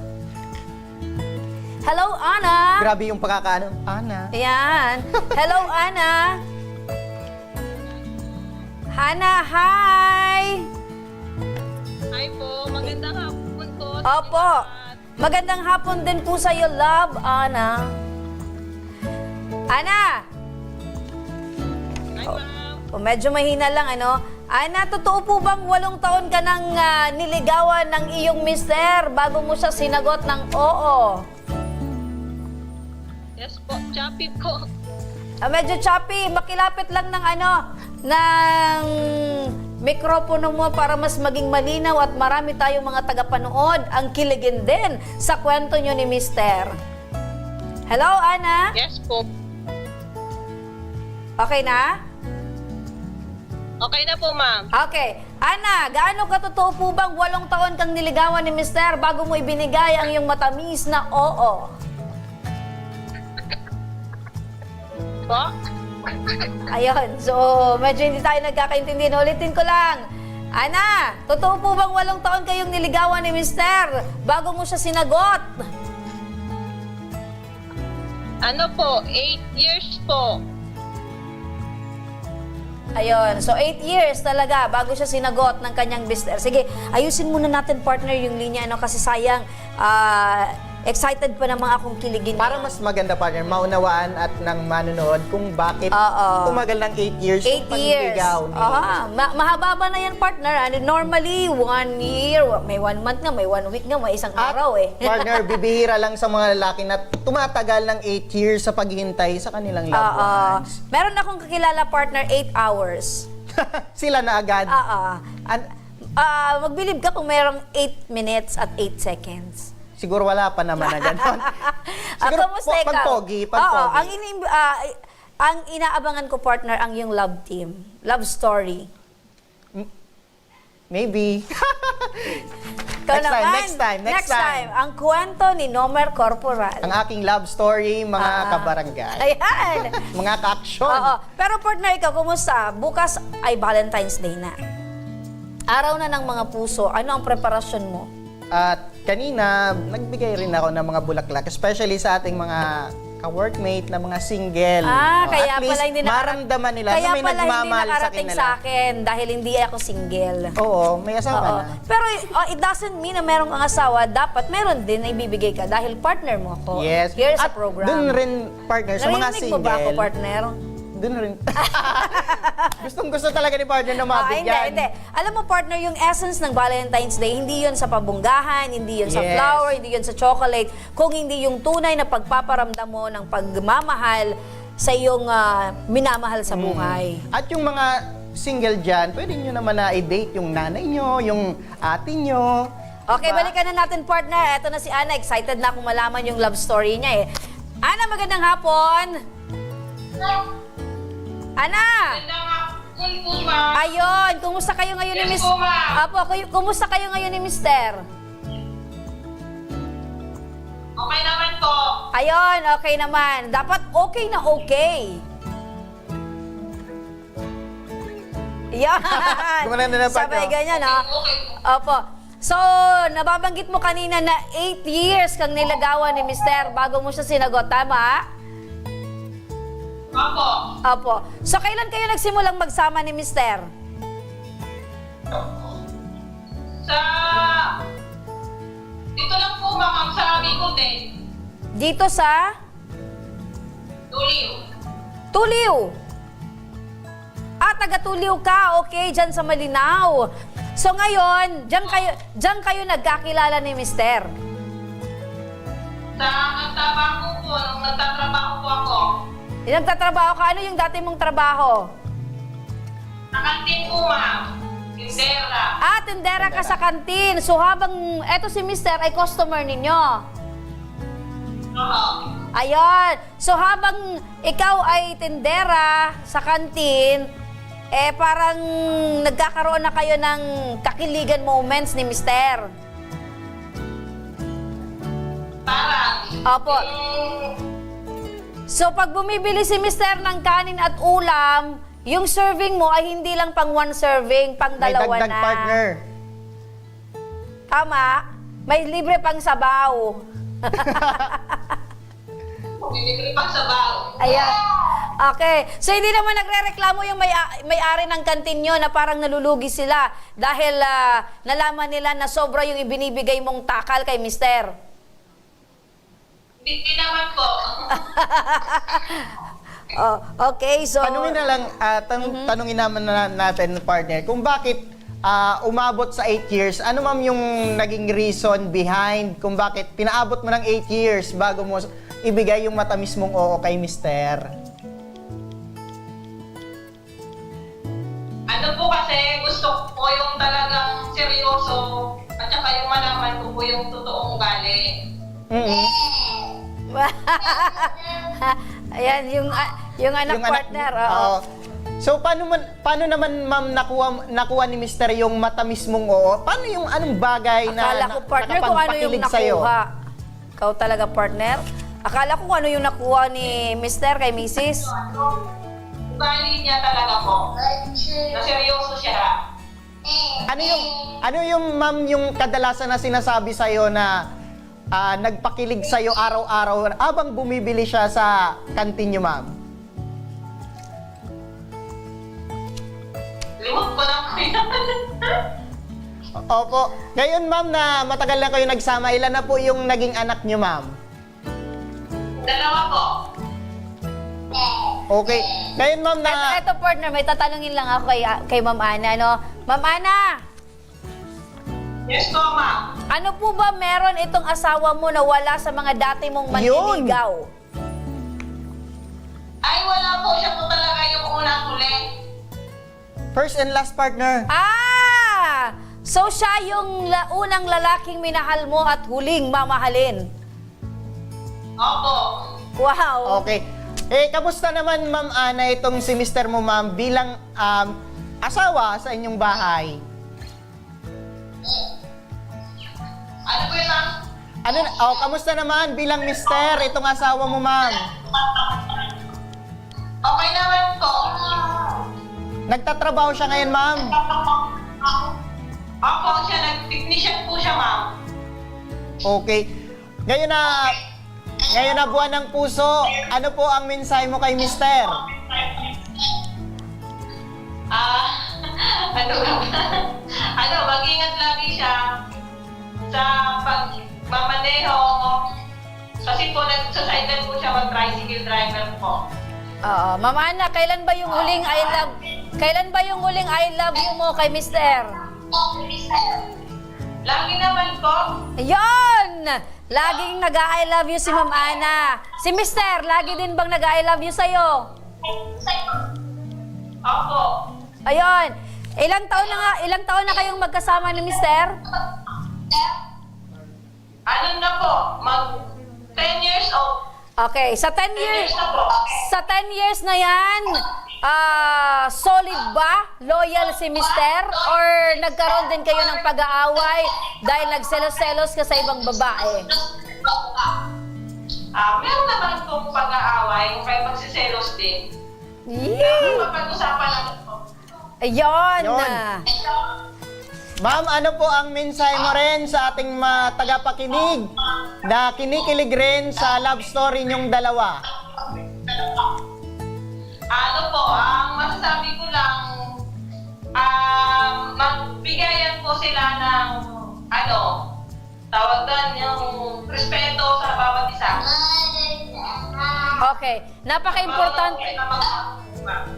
Hello, Ana. Grabe yung pagkakaano. Ana. Ayan. Hello, Ana. Hana, hi. Hi po, magandang hapon po. Opo. Magandang hapon din po sa iyo, love, Ana. Ana. Hi, ma'am. Medyo mahina lang, ano? Ana, totoo po bang 8 taon ka nang niligawan ng iyong mister bago mo siya sinagot ng oo? Yes po, choppy po. Medyo choppy. Makilapit lang ng ng mikropono mo para mas maging malinaw at marami tayong mga tagapanood ang kiligin din sa kwento nyo ni Mister. Hello, Ana? Yes po. Okay na? Okay na po, ma'am. Okay. Ana, gaano katotoo po bang 8 taon kang niligawan ni Mister bago mo ibinigay ang iyong matamis na oo? Po? Ayun. So, medyo hindi tayo nagkakaintindihan. Ulitin ko lang. Ana, totoo po bang 8 taon kayong niligawan ni Mister bago mo siya sinagot? Ano po, 8 years po. Ayun. So, 8 years talaga bago siya sinagot ng kanyang mister. Sige, ayusin muna natin, partner, yung linya. Kasi sayang, excited pa naman akong kiligin. Para mas maganda, partner, maunawaan at nang manonood kung bakit tumagal ng 8 years 8 years. Mahaba ba na yan, partner? Normally, 1 year, may 1 month nga, may 1 week nga, may isang araw eh. Partner, bibihira lang sa mga lalaki na tumatagal ng 8 years sa paghihintay sa kanilang loved ones. Meron akong kakilala, partner, 8 hours. Sila na agad. Magbilib ka kung merong 8 minutes at 8 seconds. Siguro wala pa naman na gano'n. Siguro pag-pogi. Ang inaabangan ko, partner, ang yung love team. Love story. Maybe. Next time. Ang kwento ni Nomer Corporal. Ang aking love story, mga kabarangay. Ayan. Mga ka-aksyon. Pero, partner, ikaw, kumusta? Bukas ay Valentine's Day na. Araw na ng mga puso. Ano ang preparasyon mo? At kanina, nagbigay rin ako ng mga bulaklak, especially sa ating mga ka-workmate na mga single. Kaya at least, pala hindi maramdaman nila na may nagmamahal sa kanila. Sa akin dahil hindi ako single. Oo, may asawa na. Pero it doesn't mean na merong ang asawa, dapat meron din na ibibigay ka dahil partner mo ako. Yes. Here sa at program. dun rin, partner, sa mga single. Narinig mo ba ako, partner? Dun rin. Gustong-gusto talaga ni partner na mabigyan. Hindi. Alam mo, partner, yung essence ng Valentine's Day, hindi yun sa pabunggahan, hindi yun sa flower, hindi yun sa chocolate, kung hindi yung tunay na pagpaparamdam mo ng pagmamahal sa iyong minamahal sa buhay. At yung mga single dyan, pwede nyo naman na i-date yung nanay nyo, yung ate nyo. Okay, balikan na natin, partner. Eto na si Ana. Excited na akong malaman yung love story niya eh. Ana, magandang hapon. Ana! Ayun, kumusta kayo ngayon ni Miss? Apo, kumusta kayo ngayon ni Mister? Okay naman po. Ayun, okay naman. Dapat okay na okay. Yan. Sabay ganyan, ha? Opo. So, nababanggit mo kanina na 8 years kang nilagawan ni Mister bago mo siya sinagot, tama? Opo. So, kailan kayo nagsimulang magsama ni Mister? Dito lang po, ma'am, sa Bicol din. Dito sa? Tuliw. Taga Tuliw ka, okay, dyan sa Malinaw. So, ngayon, dyan kayo nagkakilala ni Mister? Sa nagtatrabaho po, nung nagtatrabaho po ako. Nagtatrabaho ka? Ano yung dati mong trabaho? Sa kantin po, ma'am. Tindera. Tindera ka sa kantin. So habang eto si Mister ay customer ninyo. Oo. Ayun. So habang ikaw ay tindera sa kantin, parang nagkakaroon na kayo ng kakiligan moments ni Mister. Parang. Opo. So pag bumibili si Mister ng kanin at ulam, yung serving mo ay hindi lang pang one serving, pang May dalawa dagdag na. partner. Tama? May libre pang sabaw. Bibili pang sabaw. Ayan. Okay. So hindi naman nagrereklamo yung may-ari ng kantin nyo na parang nalulugi sila dahil nalaman nila na sobra yung ibinibigay mong takal kay Mister. Hindi naman po. Okay, so Tanungin na lang, tanungin naman natin, partner, kung bakit umabot sa 8 years, ano ma'am yung naging reason behind kung bakit pinaabot mo ng 8 years bago mo ibigay yung matamis mong oo kay Mister? Ano po kasi, gusto ko yung talagang seryoso at saka yung malaman ko po yung totoong ugali. Ayan, yung anak partner. Oo. So, paano naman, ma'am, nakuha ni Mister yung matamis mong oo? Paano yung anong bagay Akala ko partner kung ano yung nakapagpakilig sa'yo? nakuha. Ikaw talaga partner? Akala ko kung ano yung nakuha ni Mister kay Mrs. Ugali niya talaga po. Na seryoso siya. Ano yung ma'am yung kadalasan na sinasabi sa'yo na nagpakilig sa'yo araw-araw habang bumibili siya sa kantin niyo, ma'am? Limot ko na po yan. Opo. Ngayon, ma'am, na matagal na kayo nagsama, ilan na po yung naging anak niyo, ma'am? 2 po. Okay. Ngayon, ma'am, na... Eto partner, may tatanungin lang ako kay Ma'am Ana, no? Ma'am Ana! Yes po, ma'am. Ano po ba meron itong asawa mo na wala sa mga dati mong manliligaw? Ay, wala po siya po talaga yung unang huli. First and last, partner. So siya yung unang lalaking minahal mo at huling mamahalin? Opo. Wow. Okay. Kamusta naman, Ma'am Ana, itong si Mister mo, ma'am, bilang asawa sa inyong bahay? Ano po yun, ma'am? Kamusta naman bilang Mister, itong asawa mo, ma'am? Okay naman po. Nagtatrabaho siya ngayon, ma'am? Opo, nag-technician po siya, ma'am. Okay. Ngayon na buwan ng puso, ano po ang mensahe mo kay Mister? Mag-ingat lagi siya sa pagmamaneho. Kasi po, nagsasaidan po siya mag-tricycle driver po. Oo. Ma'am Ana, kailan ba yung huling I love you mo kay Mister? Lagi naman po. Ayun! Laging nag-I love you si Ma'am Ana. Si Mister, lagi din bang nag-I love you sa'yo? Opo. Ayun. Ilang taon na kayong magkasama ni Mister? Ano na po? 10 years old. Okay, sa 10 years na yan, solid ba? Loyal si Mister? Or nagkaroon din kayo ng pag-aaway dahil nagselos-selos ka sa ibang babae? Meron naman pong pag-aaway, kung kayo magsiselos din. Mapag-usapan naman po. Ayun! Ma'am, ano po ang mensahe mo rin sa ating mga tagapakinig na kinikilig rin sa love story niyong dalawa? Ano po, ang masasabi ko lang, magbigayan po sila ng, tawag doon, yung respeto sa bawat isa. Okay, napaka-importante.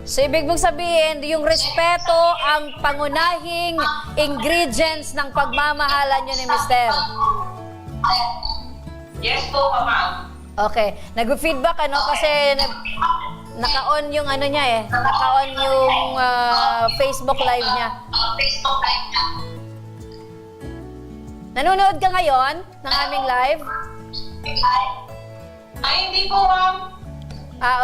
So, ibig mong sabihin, yung respeto ang pangunahing ingredients ng pagmamahalan nyo ni Mister. Yes po, ma'am. Okay. Nag-feedback kasi naka-on yung ano niya eh. Naka-on yung Facebook Live niya. Nanonood ka ngayon ng aming live? Ay, hindi po, ma'am.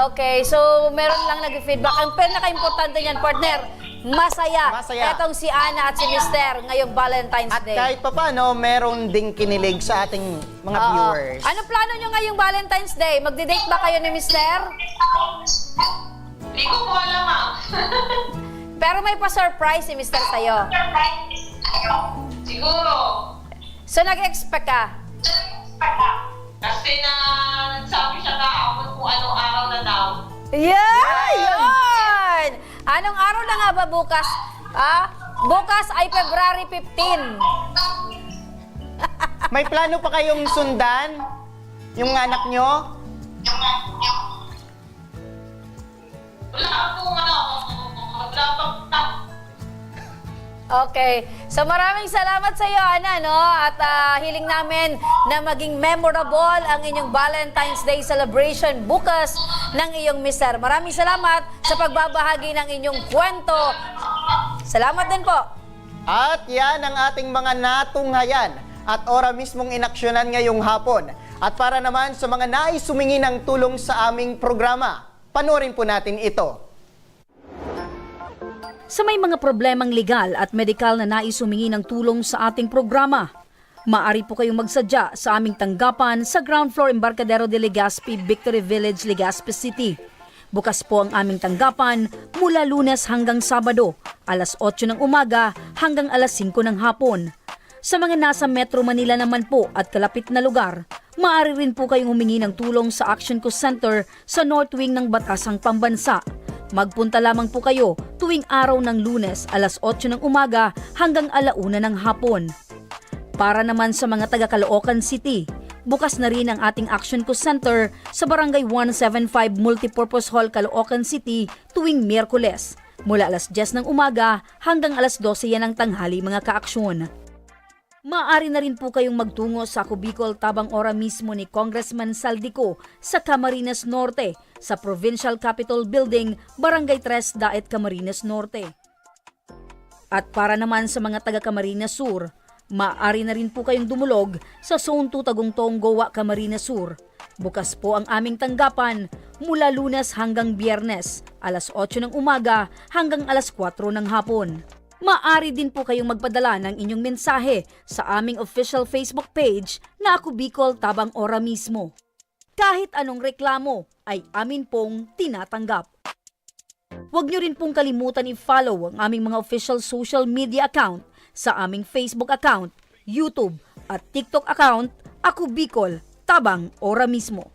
Okay. So, meron lang nag-feedback. Ang pinaka-importante niyan, partner, masaya. Etong si Ana at si Mister ngayong Valentine's Day. Kahit pa paano, meron ding kinilig sa ating mga viewers. Ano plano nyo ngayong Valentine's Day? Magdi-date ba kayo ni Mister? Hindi ko po alam, ma'am. Pero may pa-surprise si Mister sa'yo. Siguro. So, nag-expect ka? Kasi nagsabi siya kahapon kung anong araw na daw. Yeah! Yun! Anong araw na nga ba bukas? Bukas ay February 15. May plano pa kayong sundan? Yung anak nyo? Wala pong wala pang Okay. So maraming salamat sa iyo, Ana, no? At hiling namin na maging memorable ang inyong Valentine's Day celebration bukas ng iyong mister. Maraming salamat sa pagbabahagi ng inyong kwento. Salamat din po. At yan ang ating mga natunghayan at ora mismong inaksyonan ngayong hapon. At para naman sa mga nais humingi ng tulong sa aming programa, panoorin po natin ito. Sa may mga problemang legal at medikal na nais humingi ng tulong sa ating programa, maaari po kayong magsadya sa aming tanggapan sa ground floor Embarcadero de Legazpi, Victory Village, Legazpi City. Bukas po ang aming tanggapan mula Lunes hanggang Sabado, alas 8 ng umaga hanggang alas 5 ng hapon. Sa mga nasa Metro Manila naman po at kalapit na lugar, maaari rin po kayong humingi ng tulong sa Action Co Center sa North Wing ng Batasang Pambansa. Magpunta lamang po kayo tuwing araw ng Lunes alas 8 ng umaga hanggang alauna ng hapon. Para naman sa mga taga Caloocan City, bukas na rin ang ating Action Co Center sa Barangay 175 Multipurpose Hall, Caloocan City tuwing Miyerkules mula alas 10 ng umaga hanggang alas 12 yan ng tanghali mga kaaksyon. Maaari na rin po kayong magtungo sa Ako Bicol tabang ora mismo ni Congressman Saldico sa Camarines Norte sa Provincial Capitol Building, Barangay 3, Daet, Camarines Norte. At para naman sa mga taga Camarines Sur, maaari na rin po kayong dumulog sa Zone 2 Tagungtong, Gowa, Camarines Sur. Bukas po ang aming tanggapan mula Lunes hanggang Biyernes, alas 8 ng umaga hanggang alas 4 ng hapon. Maaari din po kayong magpadala ng inyong mensahe sa aming official Facebook page na Ako Bicol tabang ora mismo. Kahit anong reklamo ay amin pong tinatanggap. Huwag niyo rin pong kalimutan i-follow ang aming mga official social media account sa aming Facebook account, YouTube at TikTok account, Ako Bicol tabang ora mismo.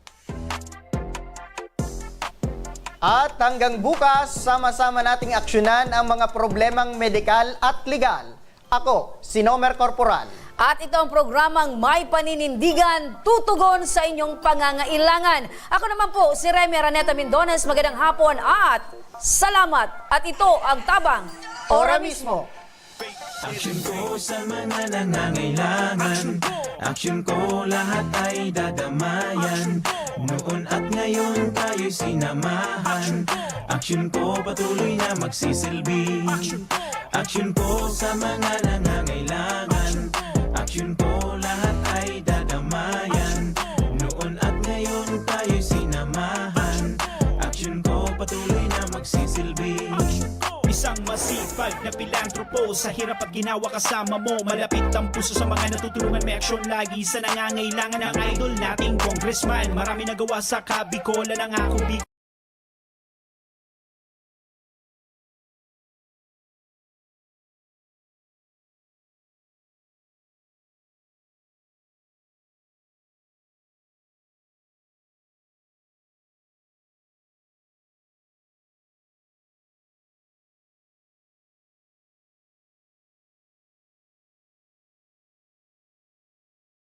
At hanggang bukas, sama-sama nating aksyonan ang mga problemang medikal at legal. Ako, si Nomer Corporal. At ito ang programang May Paninindigan, tutugon sa inyong pangangailangan. Ako naman po, si Remy Araneta Mindones. Magandang hapon at salamat. At ito ang Tabang Ora Mismo. Aksyon ko sa mga nangangailangan. Aksyon ko lahat ay dadamayan. Noon at ngayon tayo'y sinamahan. Aksyon ko patuloy na magsisilbi. Aksyon ko sa mga nangangailangan. Aksyon ko lahat ay dadamayan. Noon at ngayon tayo'y sinamahan. Aksyon ko patuloy na magsisilbi. Isang masipag na pilantropo. Sa hirap at ginawa kasama mo. Malapit ang puso sa mga natutulungan. May aksyon lagi sa nangangailangan ng idol nating congressman. Marami nagawa sa Kabicolan ng Ako Bicol.